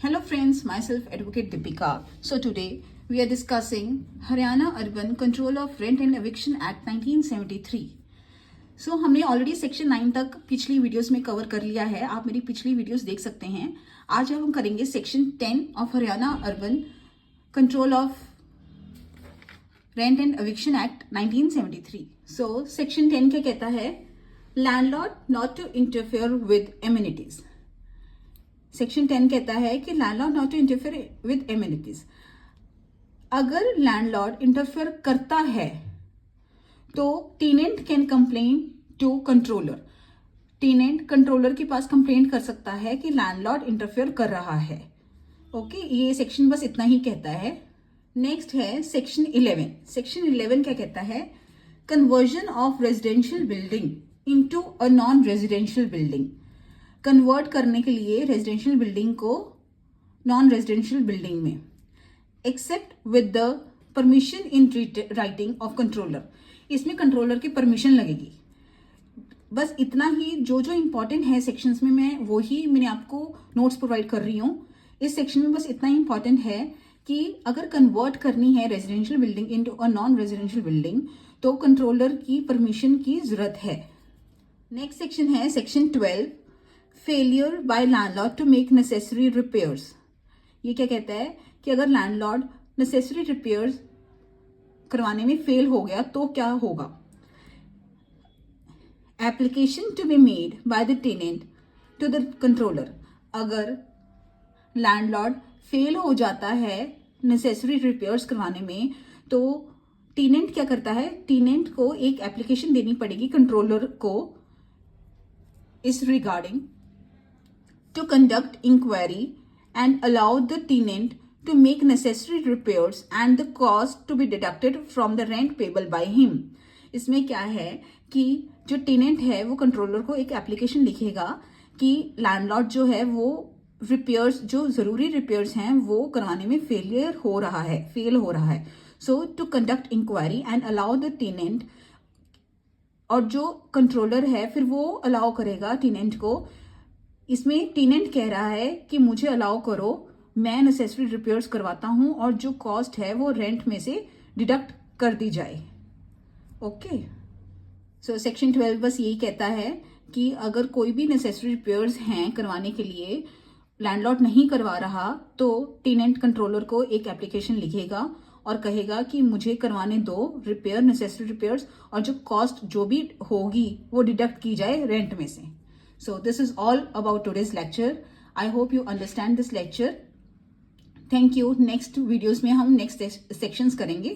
Hello friends, myself Advocate Deepika. So today we are discussing Haryana Urban Control of Rent and Eviction Act 1973. So हमने already section 9 तक पिछली videos में cover कर लिया है. आप मेरी पिछली वीडियोस देख सकते हैं. आज हम करेंगे section 10 of Haryana urban control of rent and eviction act 1973. So section 10 क्या कहता है? Landlord not to interfere with amenities. Section 10 कहता है कि landlord not to interfere with amenities. अगर लैंडलॉर्ड इंटरफेयर करता है तो tenant can complain to controller. Tenant controller के पास कंप्लेंट कर सकता है कि लैंडलॉर्ड इंटरफेयर कर रहा है. ओके, ये सेक्शन बस इतना ही कहता है. नेक्स्ट है सेक्शन 11. सेक्शन 11 क्या कहता है? Conversion of residential building into a non residential building. Convert करने के लिए रेजिडेंशियल बिल्डिंग को नॉन रेजिडेंशियल बिल्डिंग में, except with the permission in writing of controller. इसमें कंट्रोलर की परमिशन लगेगी. बस इतना ही. जो जो इंपॉर्टेंट है सेक्शंस में मैं वो ही मैंने आपको नोट्स प्रोवाइड कर रही हूँ. इस सेक्शन में बस इतना इंपॉर्टेंट है कि अगर कन्वर्ट करनी है residential building into a non residential building तो कंट्रोलर की परमिशन की जरूरत है. नेक्स्ट सेक्शन है section 12, failure by landlord to make necessary repairs. ये क्या कहता है कि अगर लैंडलॉर्ड नेसेसरी रिपेयर्स करवाने में फेल हो गया तो क्या होगा? Application to be made by the tenant to the controller. अगर लैंडलॉर्ड फेल हो जाता है नेसेसरी रिपेयर्स करवाने में तो टेनेंट क्या करता है? टेनेंट को एक एप्लीकेशन देनी पड़ेगी कंट्रोलर को इस regarding to conduct inquiry and allow the tenant to make necessary repairs and the cost to be deducted from the rent payable by him. इसमें क्या है कि जो टेनेंट है वो कंट्रोलर को एक एप्लीकेशन लिखेगा कि लैंडलॉर्ड जो है वो रिपेयर्स, जो जरूरी रिपेयर्स हैं वो करवाने में फेल हो रहा है. So to conduct inquiry and allow the tenant, और जो कंट्रोलर है फिर वो अलाउ करेगा टेनेंट को. इसमें टेनेंट कह रहा है कि मुझे अलाउ करो, मैं नेसेसरी रिपेयर्स करवाता हूं और जो कॉस्ट है वो रेंट में से डिडक्ट कर दी जाए. ओके, सो सेक्शन 12 बस यही कहता है कि अगर कोई भी नेसेसरी रिपेयर्स हैं करवाने के लिए लैंडलॉर्ड नहीं करवा रहा तो टेनेंट कंट्रोलर को एक एप्लीकेशन लिखेगा और कहेगा कि मुझे करवाने दो रिपेयर, नेसेसरी रिपेयर्स, और जो कॉस्ट जो भी होगी वो डिडक्ट की जाए रेंट में से. So this is all about today's lecture. I hope you understand this lecture. Thank you. Next videos में हम next sections करेंगे.